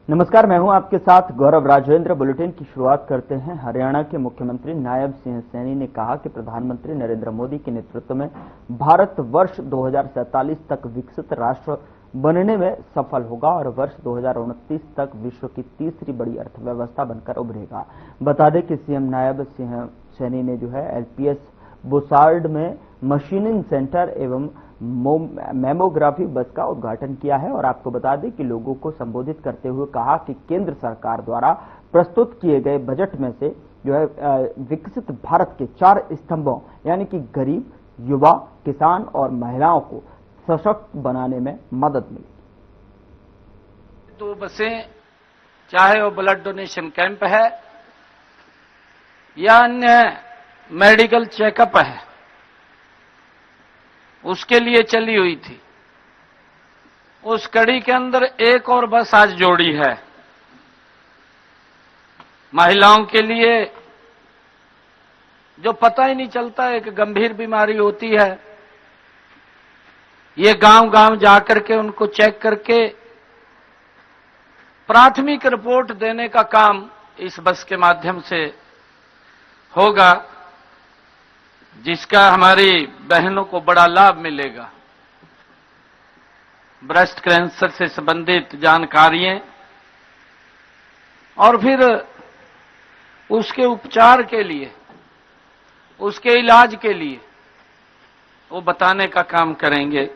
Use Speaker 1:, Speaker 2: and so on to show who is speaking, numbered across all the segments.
Speaker 1: नमस्कार, मैं हूं आपके साथ गौरव राजेंद्र। बुलेटिन की शुरुआत करते हैं। हरियाणा के मुख्यमंत्री नायब सिंह सैनी ने कहा कि प्रधानमंत्री नरेंद्र मोदी के नेतृत्व में भारत वर्ष 2047 तक विकसित राष्ट्र बनने में सफल होगा और वर्ष 2029 तक विश्व की तीसरी बड़ी अर्थव्यवस्था बनकर उभरेगा। बता दें कि सीएम नायब सिंह सैनी ने जो है एलपीएस बोसार्ड में मशीनिंग सेंटर एवं मैमोग्राफी बस का उद्घाटन किया है और आपको बता दें कि लोगों को संबोधित करते हुए कहा कि केंद्र सरकार द्वारा प्रस्तुत किए गए बजट में से जो है विकसित भारत के 4 स्तंभों यानी कि गरीब, युवा, किसान और महिलाओं को सशक्त बनाने में मदद मिलेगी।
Speaker 2: 2 बसें, चाहे वो ब्लड डोनेशन कैंप है या अन्य मेडिकल चेकअप है, उसके लिए चली हुई थी। उस कड़ी के अंदर एक और बस आज जोड़ी है महिलाओं के लिए, जो पता ही नहीं चलता एक गंभीर बीमारी होती है। ये गांव-गांव जाकर के उनको चेक करके प्राथमिक रिपोर्ट देने का काम इस बस के माध्यम से होगा, जिसका हमारी बहनों को बड़ा लाभ मिलेगा। ब्रेस्ट कैंसर से संबंधित जानकारियां और फिर उसके उपचार के लिए, उसके इलाज के लिए वो बताने का काम करेंगे।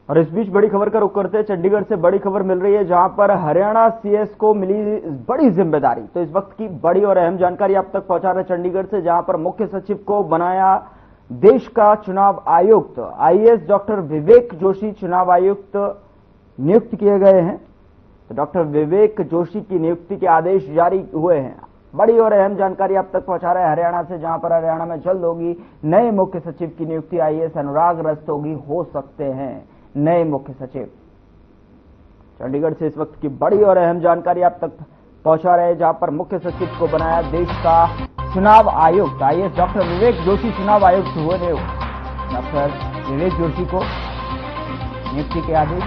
Speaker 1: और इस बीच बड़ी खबर का रुख करते हैं। चंडीगढ़ से बड़ी खबर मिल रही है जहां पर हरियाणा सीएस को मिली बड़ी जिम्मेदारी। तो इस वक्त की बड़ी और अहम जानकारी आप तक पहुंचा रहे चंडीगढ़ से, जहां पर मुख्य सचिव को बनाया देश का चुनाव आयुक्त। आईएएस डॉक्टर विवेक जोशी चुनाव आयुक्त नियुक्त किए गए हैं। तो डॉक्टर विवेक जोशी की नियुक्ति के आदेश जारी हुए हैं। बड़ी और अहम जानकारी आप तक पहुंचा रहे हैं हरियाणा से, जहां पर हरियाणा में जल्द होगी नए मुख्य सचिव की नियुक्ति। आईएएस अनुराग रस्तोगी हो सकते हैं नए मुख्य सचिव। चंडीगढ़ से इस वक्त की बड़ी और अहम जानकारी आप तक पहुंचा रहे हैं, जहां पर मुख्य सचिव को बनाया देश का चुनाव आयुक्त। आईएएस डॉक्टर विवेक जोशी चुनाव आयुक्त हुए नियुक्त। डॉक्टर विवेक जोशी को नियुक्ति के आदेश।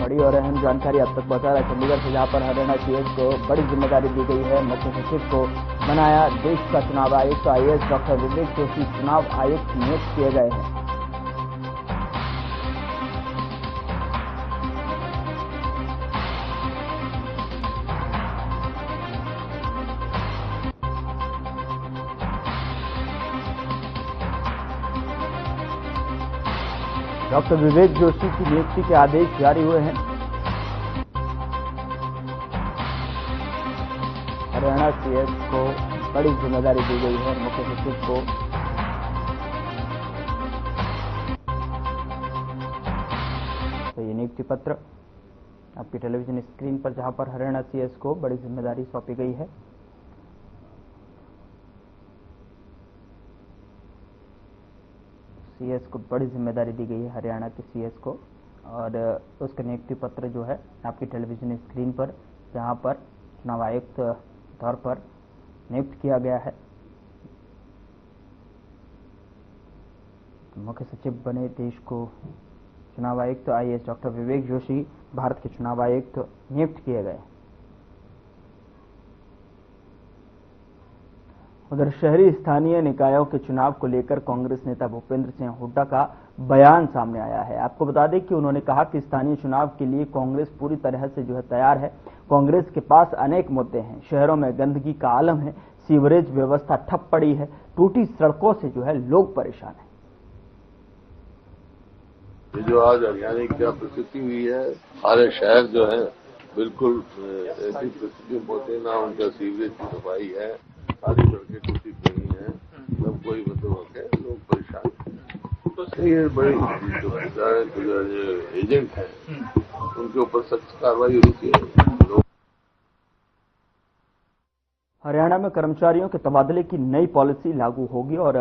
Speaker 1: बड़ी और अहम जानकारी आप तक पहुंचा रहा है चंडीगढ़ से, जहां पर हरियाणा सीएस को बड़ी जिम्मेदारी दी गई है। मुख्य सचिव को बनाया देश का चुनाव आयुक्त। आईएएस डॉक्टर विवेक जोशी चुनाव आयुक्त नियुक्त किए गए हैं। डॉक्टर विवेक जोशी की नियुक्ति के आदेश जारी हुए हैं। हरियाणा सीएस को बड़ी जिम्मेदारी दी गई है। मुख्य सचिव को तो ये नियुक्ति पत्र आपकी टेलीविजन स्क्रीन पर, जहां पर हरियाणा सीएस को बड़ी जिम्मेदारी सौंपी गई है। सीएस को बड़ी जिम्मेदारी दी गई है हरियाणा के सीएस को, और उसका नियुक्ति पत्र जो है आपकी टेलीविजन स्क्रीन पर, जहां पर चुनाव आयुक्त तौर पर नियुक्त किया गया है। मुख्य सचिव बने देश को चुनाव आयुक्त आईएएस डॉक्टर विवेक जोशी भारत के चुनाव आयुक्त नियुक्त किए गए। उधर शहरी स्थानीय निकायों के चुनाव को लेकर कांग्रेस नेता भूपेंद्र सिंह हुड्डा का बयान सामने आया है। आपको बता दें कि उन्होंने कहा कि स्थानीय चुनाव के लिए कांग्रेस पूरी तरह से जो है तैयार है। कांग्रेस के पास अनेक मुद्दे हैं। शहरों में गंदगी का आलम है, सीवरेज व्यवस्था ठप पड़ी है, टूटी सड़कों से जो है लोग परेशान हैं।
Speaker 3: ये जो आज हरियाणा की क्या परिस्थिति हुई है, सारे शहर जो है बिल्कुल ऐसी परिस्थिति में पहुंचे, ना उनका सीवरेज की सफाई है, सारी सड़कें टूटी पड़ी हैं, सब कोई मतलब होकर लोग परेशान हैं। ये बड़े जो एजेंट हैं उनके ऊपर सख्त कार्रवाई होनी चाहिए।
Speaker 1: हरियाणा में कर्मचारियों के तबादले की नई पॉलिसी लागू होगी और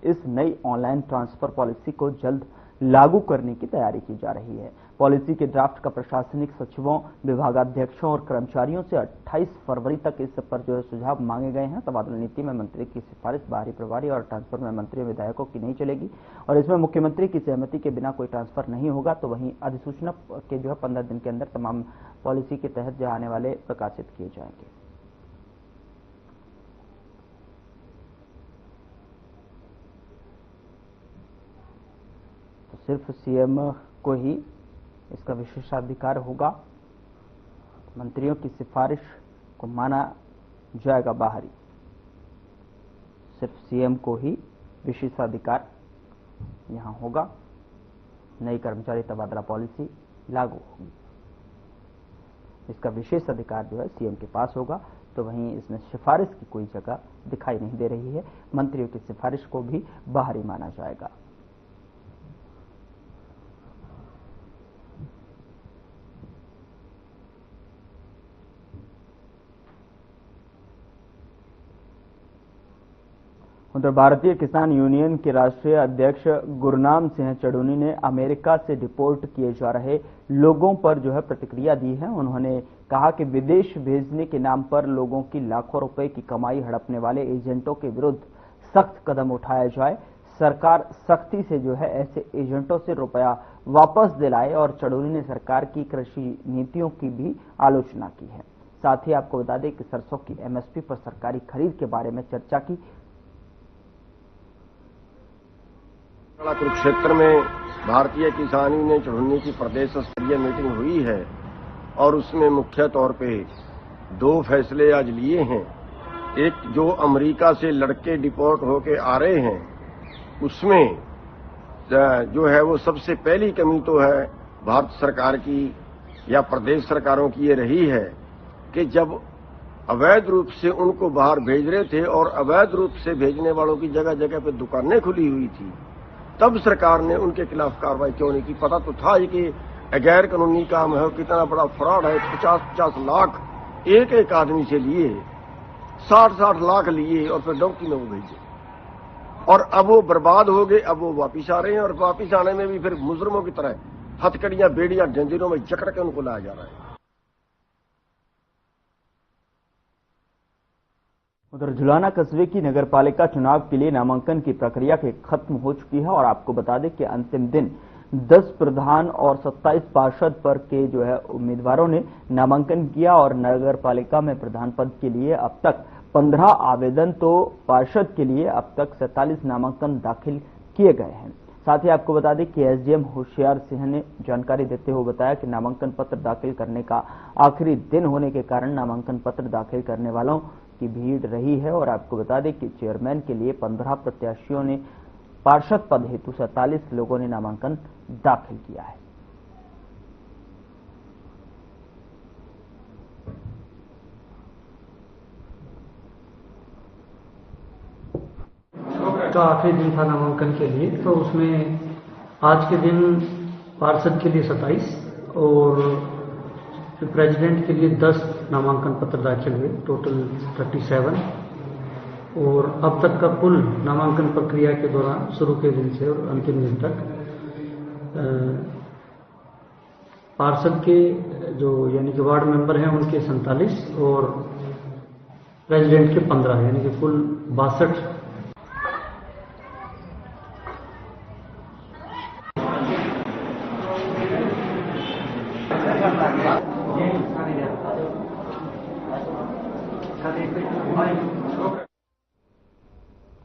Speaker 1: इस नई ऑनलाइन ट्रांसफर पॉलिसी को जल्द लागू करने की तैयारी की जा रही है। पॉलिसी के ड्राफ्ट का प्रशासनिक सचिवों, विभागाध्यक्षों और कर्मचारियों से 28 फरवरी तक इस पर जो है सुझाव मांगे गए हैं। तबादला नीति में मंत्री की सिफारिश बाहरी प्रभारी और ट्रांसफर में मंत्रियों विधायकों की नहीं चलेगी और इसमें मुख्यमंत्री की सहमति के बिना कोई ट्रांसफर नहीं होगा। तो वहीं अधिसूचना के जो है 15 दिन के अंदर तमाम पॉलिसी के तहत जो आने वाले प्रकाशित किए जाएंगे। तो सिर्फ सीएम को ही इसका विशेषाधिकार होगा। मंत्रियों की सिफारिश को माना जाएगा बाहरी। सिर्फ सीएम को ही विशेषाधिकार यहां होगा। नई कर्मचारी तबादला पॉलिसी लागू होगी। इसका विशेष अधिकार जो है सीएम के पास होगा। तो वहीं इसमें सिफारिश की कोई जगह दिखाई नहीं दे रही है। मंत्रियों की सिफारिश को भी बाहरी माना जाएगा। उधर भारतीय किसान यूनियन के राष्ट्रीय अध्यक्ष गुरनाम सिंह चढ़ूनी ने अमेरिका से डिपोर्ट किए जा रहे लोगों पर जो है प्रतिक्रिया दी है। उन्होंने कहा कि विदेश भेजने के नाम पर लोगों की लाखों रुपए की कमाई हड़पने वाले एजेंटों के विरुद्ध सख्त कदम उठाया जाए। सरकार सख्ती से जो है ऐसे एजेंटों से रुपया वापस दिलाए। और चढ़ूनी ने सरकार की कृषि नीतियों की भी आलोचना की है। साथ ही आपको बता दें कि सरसों की एमएसपी पर सरकारी खरीद के बारे में चर्चा की।
Speaker 4: कुरुक्षेत्र में भारतीय किसान यूनियन चढ़ूनी की प्रदेश स्तरीय मीटिंग हुई है और उसमें मुख्य तौर पे 2 फैसले आज लिए हैं। एक, जो अमेरिका से लड़के डिपोर्ट होके आ रहे हैं उसमें जो है वो सबसे पहली कमी तो है भारत सरकार की या प्रदेश सरकारों की ये रही है कि जब अवैध रूप से उनको बाहर भेज रहे थे और अवैध रूप से भेजने वालों की जगह जगह पे दुकानें खुली हुई थी, तब सरकार ने उनके खिलाफ कार्रवाई क्यों नहीं की? पता तो था ही कि गैर कानूनी काम है, कितना बड़ा फ्रॉड है। 50-50 लाख एक एक आदमी से लिए, 60-60 लाख लिए और फिर डॉक्टी में वो भेजे और अब वो बर्बाद हो गए। अब वो वापिस आ रहे हैं और वापिस आने में भी फिर मुजरमों की तरह हथकड़ियां, बेड़ियां, जंजीरों में जकड़ के उनको लाया जा रहा है।
Speaker 1: उधर जुलाना कस्बे की नगरपालिका चुनाव के लिए नामांकन की प्रक्रिया के खत्म हो चुकी है और आपको बता दें कि अंतिम दिन 10 प्रधान और 27 पार्षद पद के जो है उम्मीदवारों ने नामांकन किया और नगरपालिका में प्रधान पद के लिए अब तक 15 आवेदन, तो पार्षद के लिए अब तक 47 नामांकन दाखिल किए गए हैं। साथ ही आपको बता दें कि एसडीएम होशियार सिंह ने जानकारी देते हुए बताया कि नामांकन पत्र दाखिल करने का आखिरी दिन होने के कारण नामांकन पत्र दाखिल करने वालों की भीड़ रही है। और आपको बता दें कि चेयरमैन के लिए 15 प्रत्याशियों ने, पार्षद पद हेतु 47 लोगों ने नामांकन दाखिल किया है।
Speaker 5: का आखिरी दिन था नामांकन के लिए, तो उसमें आज के दिन पार्षद के लिए 27 और प्रेसिडेंट के लिए 10 नामांकन पत्र दाखिल हुए, टोटल 37। और अब तक का कुल नामांकन प्रक्रिया के दौरान शुरू के दिन से और अंतिम दिन तक पार्षद के जो यानी कि वार्ड मेंबर हैं उनके 47 और प्रेसिडेंट के 15 यानी कि कुल 62।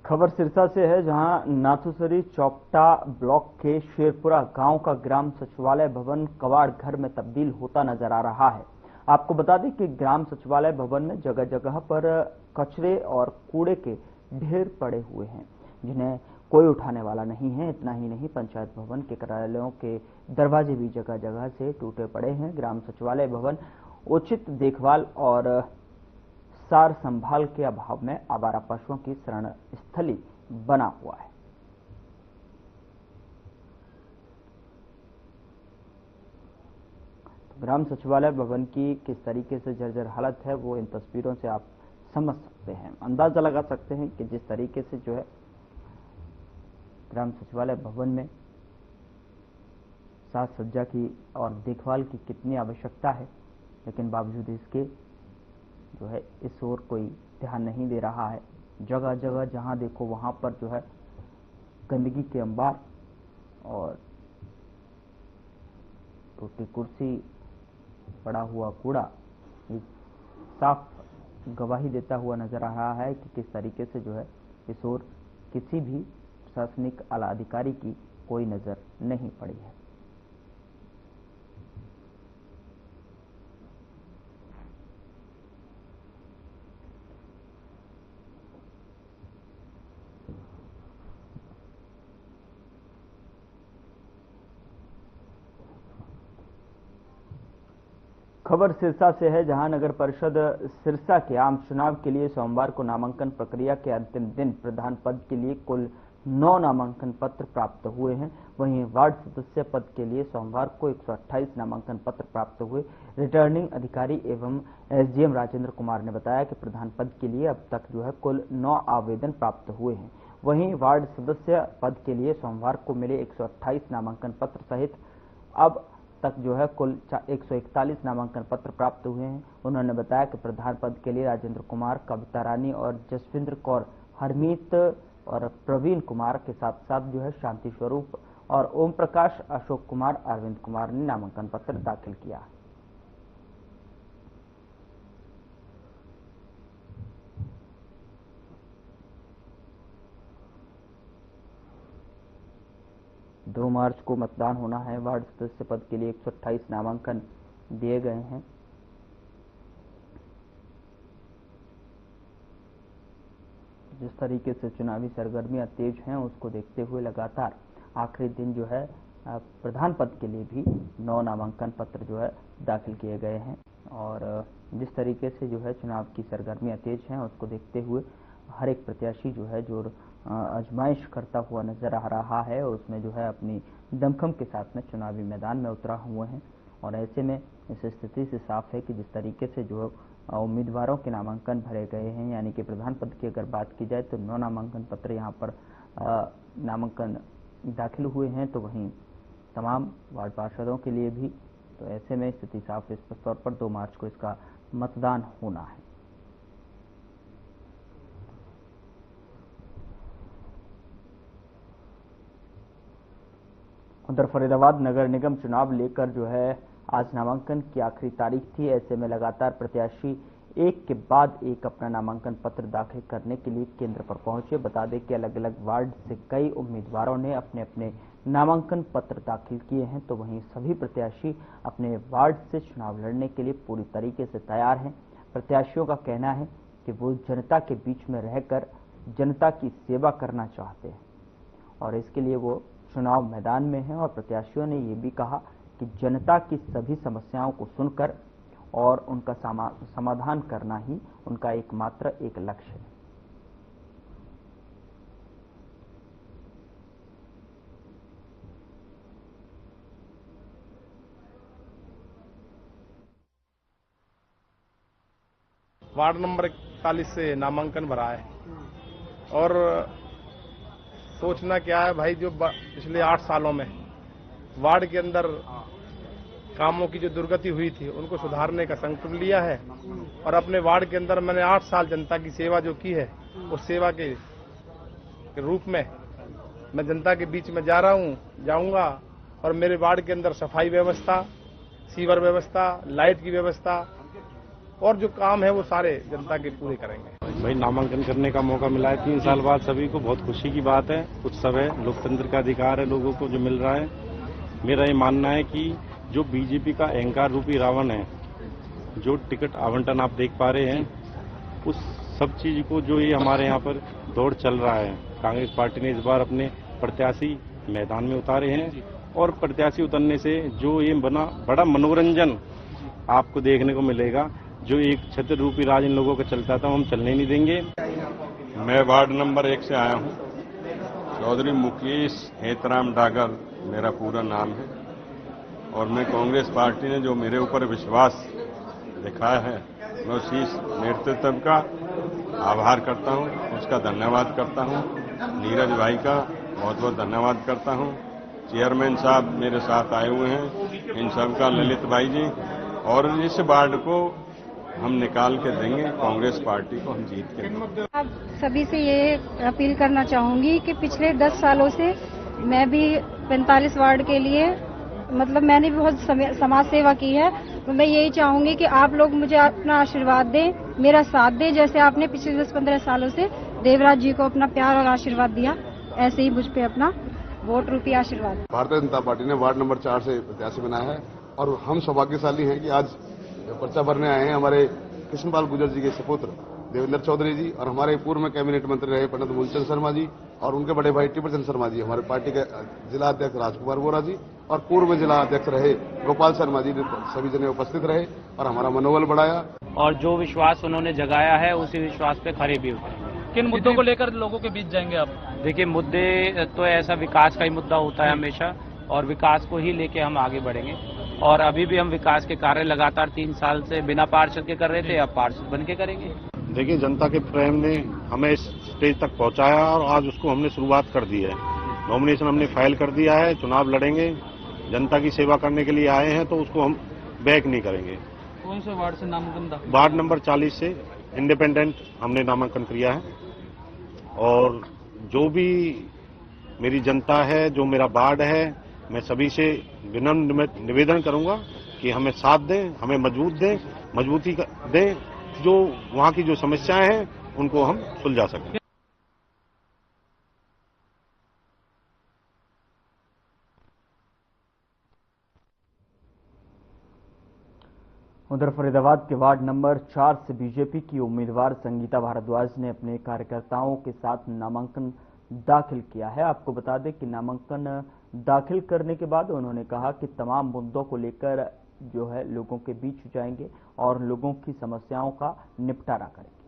Speaker 1: खबर सिरसा से है, जहां नाथुसरी चौपटा ब्लॉक के शेरपुरा गांव का ग्राम सचिवालय भवन कबाड़ घर में तब्दील होता नजर आ रहा है। आपको बता दें कि ग्राम सचिवालय भवन में जगह जगह पर कचरे और कूड़े के ढेर पड़े हुए हैं, जिन्हें कोई उठाने वाला नहीं है। इतना ही नहीं, पंचायत भवन के कार्यालयों के दरवाजे भी जगह जगह से टूटे पड़े हैं। ग्राम सचिवालय भवन उचित देखभाल और सार संभाल के अभाव में आवारा पशुओं की शरण स्थली बना हुआ है। ग्राम सचिवालय भवन की किस तरीके से जर्जर हालत है वो इन तस्वीरों से आप समझ सकते हैं, अंदाजा लगा सकते हैं कि जिस तरीके से जो है ग्राम सचिवालय भवन में साज सज्जा की और देखभाल की कितनी आवश्यकता है, लेकिन बावजूद इसके जो है इस ओर कोई ध्यान नहीं दे रहा है। जगह जगह जहां देखो वहां पर जो है गंदगी के अंबार और टूटी कुर्सी, पड़ा हुआ कूड़ा साफ गवाही देता हुआ नजर आ रहा है कि किस तरीके से जो है इस ओर किसी भी प्रशासनिक आला अधिकारी की कोई नजर नहीं पड़ी है। खबर सिरसा से है, जहां नगर परिषद सिरसा के आम चुनाव के लिए सोमवार को नामांकन प्रक्रिया के अंतिम दिन प्रधान पद के लिए कुल 9 नामांकन पत्र प्राप्त हुए हैं। वहीं वार्ड सदस्य पद के लिए सोमवार को 128 नामांकन पत्र प्राप्त हुए। रिटर्निंग अधिकारी एवं एसडीएम राजेंद्र कुमार ने बताया कि प्रधान पद के लिए अब तक जो है कुल 9 आवेदन प्राप्त हुए हैं। वहीं वार्ड सदस्य पद के लिए सोमवार को मिले 128 नामांकन पत्र सहित अब तक जो है कुल 141 नामांकन पत्र प्राप्त हुए हैं। उन्होंने बताया कि प्रधान पद के लिए राजेंद्र कुमार, कविता रानी और जसविंद्र कौर, हरमीत और प्रवीण कुमार के साथ साथ जो है शांति स्वरूप और ओम प्रकाश, अशोक कुमार, अरविंद कुमार ने नामांकन पत्र दाखिल किया। दो मार्च को मतदान होना है। वार्ड सदस्य पद के लिए 128 नामांकन दिए गए हैं। जिस तरीके से चुनावी सरगर्मियां तेज हैं, उसको देखते हुए लगातार आखिरी दिन जो है प्रधान पद के लिए भी 9 नामांकन पत्र जो है दाखिल किए गए हैं। और जिस तरीके से जो है चुनाव की सरगर्मियां तेज हैं, उसको देखते हुए हर एक प्रत्याशी जो है जो आजमाइश करता हुआ नजर आ रहा है, उसमें जो है अपनी दमखम के साथ में चुनावी मैदान में उतरा हुए हैं। और ऐसे में इस स्थिति से साफ है कि जिस तरीके से जो उम्मीदवारों के नामांकन भरे गए हैं, यानी कि प्रधान पद की अगर बात की जाए तो 9 नामांकन पत्र यहाँ पर नामांकन दाखिल हुए हैं, तो वहीं तमाम वार्ड पार्षदों के लिए भी। तो ऐसे में स्थिति साफ है, स्पष्ट तौर पर 2 मार्च को इसका मतदान होना है। उधर फरीदाबाद नगर निगम चुनाव लेकर जो है आज नामांकन की आखिरी तारीख थी। ऐसे में लगातार प्रत्याशी एक के बाद एक अपना नामांकन पत्र दाखिल करने के लिए केंद्र पर पहुंचे। बता दें कि अलग अलग वार्ड से कई उम्मीदवारों ने अपने अपने नामांकन पत्र दाखिल किए हैं, तो वहीं सभी प्रत्याशी अपने वार्ड से चुनाव लड़ने के लिए पूरी तरीके से तैयार हैं। प्रत्याशियों का कहना है कि वो जनता के बीच में रहकर जनता की सेवा करना चाहते हैं और इसके लिए वो चुनाव मैदान में हैं। और प्रत्याशियों ने ये भी कहा कि जनता की सभी समस्याओं को सुनकर और उनका समाधान करना ही उनका एकमात्र एक लक्ष्य है।
Speaker 6: वार्ड नंबर 41 से नामांकन भरा है और सोचना क्या है भाई, जो पिछले 8 सालों में वार्ड के अंदर कामों की जो दुर्गति हुई थी उनको सुधारने का संकल्प लिया है। और अपने वार्ड के अंदर मैंने 8 साल जनता की सेवा जो की है, उस सेवा के रूप में मैं जनता के बीच में जाऊंगा और मेरे वार्ड के अंदर सफाई व्यवस्था, सीवर व्यवस्था, लाइट की व्यवस्था और जो काम है वो सारे जनता के पूरे करेंगे।
Speaker 7: भाई नामांकन करने का मौका मिला है 3 साल बाद, सभी को बहुत खुशी की बात है। उत्सव है, लोकतंत्र का अधिकार है लोगों को जो मिल रहा है। मेरा ये मानना है कि जो बीजेपी का अहंकार रूपी रावण है, जो टिकट आवंटन आप देख पा रहे हैं, उस सब चीज को जो ये हमारे यहाँ पर दौड़ चल रहा है, कांग्रेस पार्टी ने इस बार अपने प्रत्याशी मैदान में उतारे हैं और प्रत्याशी उतरने से जो ये बड़ा मनोरंजन आपको देखने को मिलेगा। जो एक छत्र रूपी राज इन लोगों का चलता था, हम चलने नहीं देंगे।
Speaker 8: मैं वार्ड नंबर 1 से आया हूँ। चौधरी मुकेश हेतराम डागर मेरा पूरा नाम है और मैं कांग्रेस पार्टी ने जो मेरे ऊपर विश्वास दिखाया है, मैं उसी नेतृत्व का आभार करता हूँ, उसका धन्यवाद करता हूँ। नीरज भाई का बहुत बहुत धन्यवाद करता हूँ। चेयरमैन साहब मेरे साथ आए हुए हैं, इन सबका ललित भाई जी, और इस वार्ड को हम निकाल के देंगे, कांग्रेस पार्टी को हम जीत के देंगे।
Speaker 9: आप सभी से ये अपील करना चाहूंगी कि पिछले 10 सालों से मैं भी 45 वार्ड के लिए मैंने भी बहुत समाज सेवा की है, तो मैं यही चाहूंगी कि आप लोग मुझे अपना आशीर्वाद दें, मेरा साथ दें, जैसे आपने पिछले 10-15 सालों से देवराज जी को अपना प्यार और आशीर्वाद दिया, ऐसे ही मुझ पे अपना वोट रूपी आशीर्वाद।
Speaker 3: भारतीय जनता पार्टी ने वार्ड नंबर 4 से प्रत्याशी बनाया है और हम सौभाग्यशाली हैं कि आज पर्चा भरने आए हैं हमारे कृष्णपाल गुर्जर जी के सपुत्र देवेंद्र चौधरी जी और हमारे पूर्व में कैबिनेट मंत्री रहे पंडित मूलचंद शर्मा जी और उनके बड़े भाई टिप्पण चंद शर्मा जी, हमारे पार्टी के जिला अध्यक्ष राजकुमार बोरा जी और पूर्व में जिला अध्यक्ष रहे गोपाल शर्मा जी, सभी जने उपस्थित रहे और हमारा मनोबल बढ़ाया।
Speaker 10: और जो विश्वास उन्होंने जगाया है उसी विश्वास पे खरे भी उतरे।
Speaker 11: किन मुद्दों को लेकर लोगों के बीच जाएंगे आप?
Speaker 10: देखिए, मुद्दे तो ऐसा विकास का ही मुद्दा होता है हमेशा, और विकास को ही लेके हम आगे बढ़ेंगे। और अभी भी हम विकास के कार्य लगातार 3 साल से बिना पार्षद के कर रहे थे, अब पार्षद बन के करेंगे।
Speaker 7: देखिए, जनता के प्रेम ने हमें इस स्टेज तक पहुंचाया और आज उसको हमने शुरुआत कर दी है। नॉमिनेशन हमने फाइल कर दिया है, चुनाव लड़ेंगे, जनता की सेवा करने के लिए आए हैं तो उसको हम बैक नहीं करेंगे।
Speaker 11: कौन से वार्ड से नामांकन?
Speaker 7: वार्ड नंबर 40 से इंडिपेंडेंट हमने नामांकन किया है और जो भी मेरी जनता है, जो मेरा वार्ड है, मैं सभी से विनम्र निवेदन करूंगा कि हमें साथ दें, हमें मजबूती दें, जो वहां की जो समस्याएं हैं उनको हम सुलझा सकें।
Speaker 1: उधर फरीदाबाद के वार्ड नंबर 4 से बीजेपी की उम्मीदवार संगीता भारद्वाज ने अपने कार्यकर्ताओं के साथ नामांकन दाखिल किया है। आपको बता दें कि नामांकन दाखिल करने के बाद उन्होंने कहा कि तमाम मुद्दों को लेकर जो है लोगों के बीच जाएंगे और लोगों की समस्याओं का निपटारा करेंगे।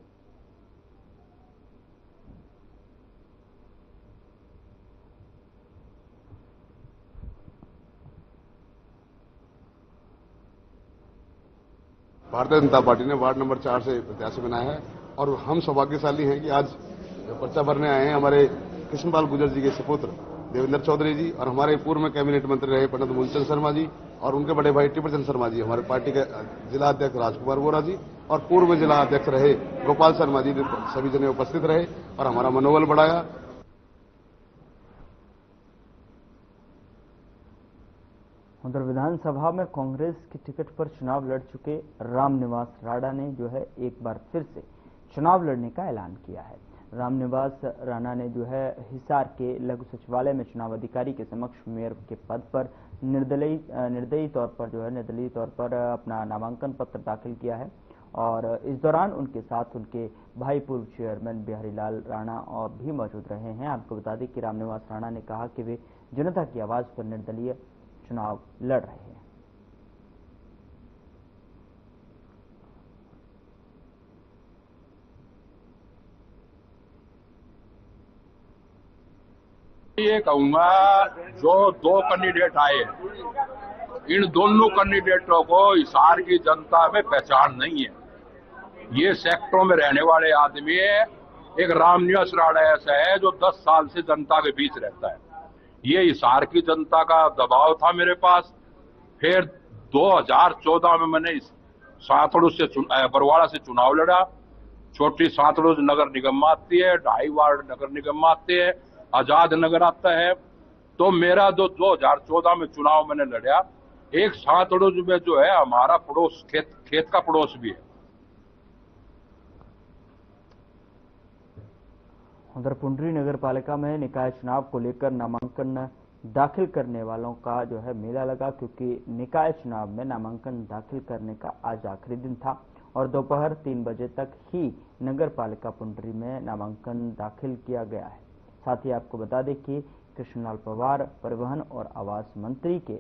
Speaker 3: भारतीय जनता पार्टी ने वार्ड नंबर 4 से प्रत्याशी बनाया है और हम सौभाग्यशाली हैं कि आज पर्चा भरने आए हैं हमारे कृष्णपाल गुर्जर जी के सपुत्र देवेंद्र चौधरी जी और हमारे पूर्व में कैबिनेट मंत्री रहे पंडित मूलचंद शर्मा जी और उनके बड़े भाई टिप्पण चंद शर्मा जी, हमारे पार्टी के जिला अध्यक्ष राजकुमार बोरा जी और पूर्व में जिला अध्यक्ष रहे गोपाल शर्मा जी, सभी जने उपस्थित रहे और हमारा मनोबल बढ़ाया।
Speaker 1: उधर विधानसभा में कांग्रेस की टिकट पर चुनाव लड़ चुके रामनिवास राणा ने जो है एक बार फिर से चुनाव लड़ने का ऐलान किया है। रामनिवास राणा ने जो है हिसार के लघु सचिवालय में चुनाव अधिकारी के समक्ष मेयर के पद पर निर्दलीय तौर पर अपना नामांकन पत्र दाखिल किया है और इस दौरान उनके साथ उनके भाई पूर्व चेयरमैन बिहारी लाल राणा और भी मौजूद रहे हैं। आपको बता दें कि रामनिवास राणा ने कहा कि वे जनता की आवाज पर निर्दलीय चुनाव लड़ रहे हैं।
Speaker 12: ये कहूंगा, जो 2 कैंडिडेट आए इन दोनों कैंडिडेटों को हिसार की जनता में पहचान नहीं है। ये सेक्टरों में रहने वाले आदमी है। एक रामनिवास राणा ऐसा है जो 10 साल से जनता के बीच रहता है। ये हिसार की जनता का दबाव था मेरे पास। फिर 2014 में मैंने सातड़ू से बरवाड़ा से चुनाव लड़ा। छोटी सातड़ू नगर निगम आती है, 2.5 वार्ड नगर निगम आते हैं, आजाद नगर आता है। तो मेरा जो 2014 में चुनाव मैंने लड़ा, एक सातड़ू में जो है हमारा पड़ोस खेत का पड़ोस भी है।
Speaker 1: उधर पुंडरी नगर पालिका में निकाय चुनाव को लेकर नामांकन दाखिल करने वालों का जो है मेला लगा, क्योंकि निकाय चुनाव में नामांकन दाखिल करने का आज आखिरी दिन था और दोपहर 3 बजे तक ही नगर पालिका पुंडरी में नामांकन दाखिल किया गया है। साथ ही आपको बता दें कि कृष्णलाल पवार परिवहन और आवास मंत्री के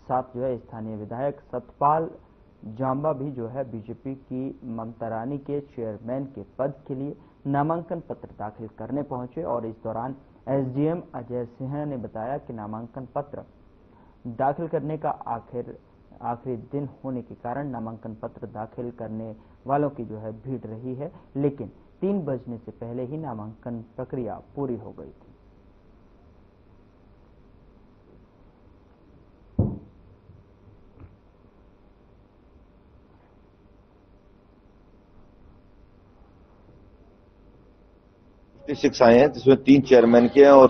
Speaker 1: साथ जो है स्थानीय विधायक सतपाल जांबा भी जो है बीजेपी की ममता रानी के चेयरमैन के पद के लिए नामांकन पत्र दाखिल करने पहुंचे और इस दौरान एसडीएम अजय सिंह ने बताया कि नामांकन पत्र दाखिल करने का आखिरी दिन होने के कारण नामांकन पत्र दाखिल करने वालों की जो है भीड़ रही है, लेकिन 3 बजने से पहले ही नामांकन प्रक्रिया पूरी हो गई थी।
Speaker 13: 56 आए हैं, जिसमें 3 चेयरमैन के हैं और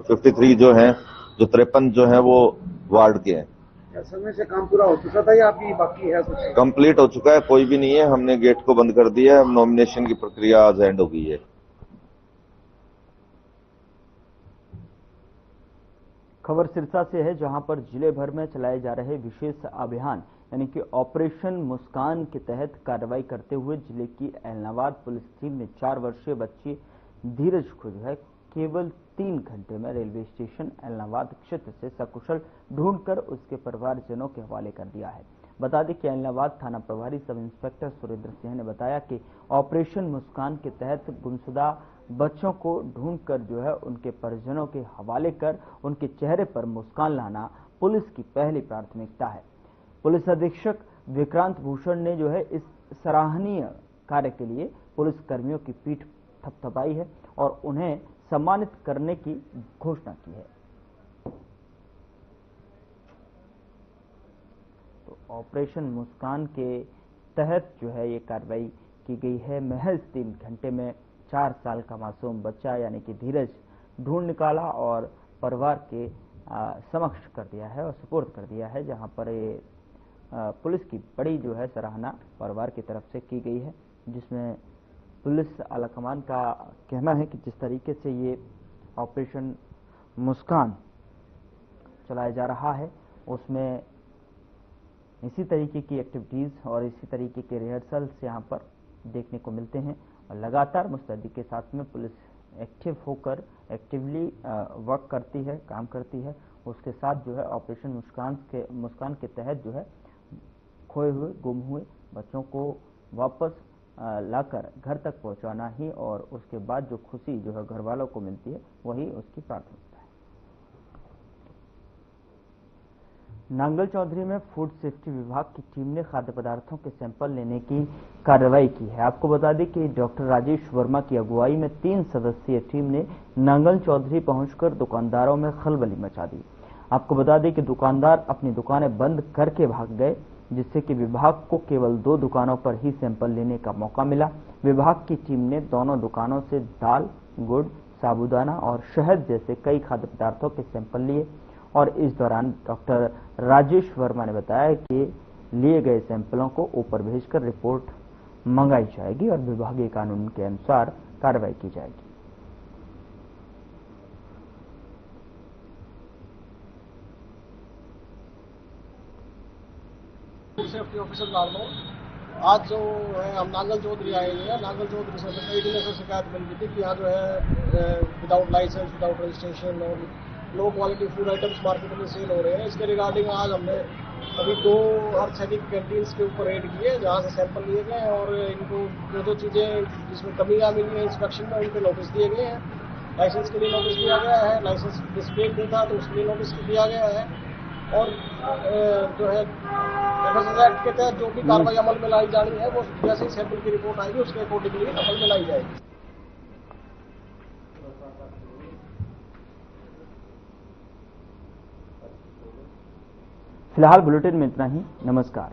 Speaker 13: 53 जो हैं, जो 53 जो हैं वो वार्ड के हैं।
Speaker 14: समय से काम पूरा हो चुका था या अभी बाकी है? कुछ
Speaker 13: कंप्लीट हो चुका है, कोई भी नहीं है। हमने गेट को बंद कर दिया है। नॉमिनेशन की प्रक्रिया आज एंड हो गई है।
Speaker 1: खबर सिरसा से है, जहां पर जिले भर में चलाए जा रहे विशेष अभियान यानी कि ऑपरेशन मुस्कान के तहत कार्रवाई करते हुए जिले की एलनाबाद पुलिस टीम ने 4 वर्षीय बच्ची धीरज को जो है केवल 3 घंटे में रेलवे स्टेशन एलनाबाद क्षेत्र से सकुशल ढूंढकर उसके परिवारजनों के हवाले कर दिया है। बता दें कि एलनाबाद थाना प्रभारी सब इंस्पेक्टर सुरेंद्र सिंह ने बताया कि ऑपरेशन मुस्कान के तहत गुमशुदा बच्चों को ढूंढकर जो है उनके परिजनों के हवाले कर उनके चेहरे पर मुस्कान लाना पुलिस की पहली प्राथमिकता है। पुलिस अधीक्षक विक्रांत भूषण ने जो है इस सराहनीय कार्य के लिए पुलिस कर्मियों की पीठ थपथपाई है और उन्हें सम्मानित करने की घोषणा की है। तो ऑपरेशन मुस्कान के तहत जो है ये कार्रवाई की गई है। महज 3 घंटे में 4 साल का मासूम बच्चा यानी कि धीरज ढूंढ निकाला और परिवार के समक्ष कर दिया है और सुपुर्द कर दिया है, जहां पर ये पुलिस की बड़ी जो है सराहना परिवार की तरफ से की गई है, जिसमें पुलिस आलाकमान का कहना है कि जिस तरीके से ये ऑपरेशन मुस्कान चलाया जा रहा है उसमें इसी तरीके की एक्टिविटीज और इसी तरीके के रिहर्सल्स यहाँ पर देखने को मिलते हैं और लगातार मुस्तैदी के साथ में पुलिस एक्टिव होकर एक्टिवली वर्क करती है, काम करती है। उसके साथ जो है ऑपरेशन मुस्कान के तहत जो है खोए हुए, गुम हुए बच्चों को वापस लाकर घर तक पहुंचाना ही और उसके बाद जो खुशी जो है घर वालों को मिलती है वही उसकी प्राथमिकता है। नांगल चौधरी में फूड सेफ्टी विभाग की टीम ने खाद्य पदार्थों के सैंपल लेने की कार्रवाई की है। आपको बता दें कि डॉक्टर राजेश वर्मा की अगुवाई में 3 सदस्यीय टीम ने नांगल चौधरी पहुंचकर दुकानदारों में खलबली मचा दी। आपको बता दें कि दुकानदार अपनी दुकानें बंद करके भाग गए, जिससे कि विभाग को केवल 2 दुकानों पर ही सैंपल लेने का मौका मिला। विभाग की टीम ने दोनों दुकानों से दाल, गुड़, साबूदाना और शहद जैसे कई खाद्य पदार्थों के सैंपल लिए और इस दौरान डॉक्टर राजेश वर्मा ने बताया कि लिए गए सैंपलों को ऊपर भेजकर रिपोर्ट मंगाई जाएगी और विभागीय कानून के अनुसार कार्रवाई की जाएगी।
Speaker 14: फूड सेफ्टी ऑफिसर नारनौल, आज जो है हम नांगल चौधरी आए हुए हैं। नांगल चौधरी से कई दिनों से शिकायत मिल रही थी कि यहाँ जो है विदाउट लाइसेंस, विदाउट रजिस्ट्रेशन और low quality food items market में सेल हो रहे हैं। इसके रिगार्डिंग आज हमने अभी 2 अर्धसैनिक कैंटीन्स के ऊपर रेड किए, जहाँ से सैंपल लिए गए और इनको जो चीज़ें जिसमें कमियाँ मिली है इंस्पेक्शन में, उनके नोटिस दिए गए हैं। लाइसेंस के लिए नोटिस दिया गया है, लाइसेंस डिस्प्ले नहीं था तो उसके लिए नोटिस दिया गया है और जो है एफएसएस एक्ट के तहत जो भी कार्रवाई अमल में लाई जानी है वो जैसे ही सैंपल की रिपोर्ट आएगी उसके अकॉर्डिंगली अमल में लाई जाएगी।
Speaker 1: फिलहाल बुलेटिन में इतना ही। नमस्कार।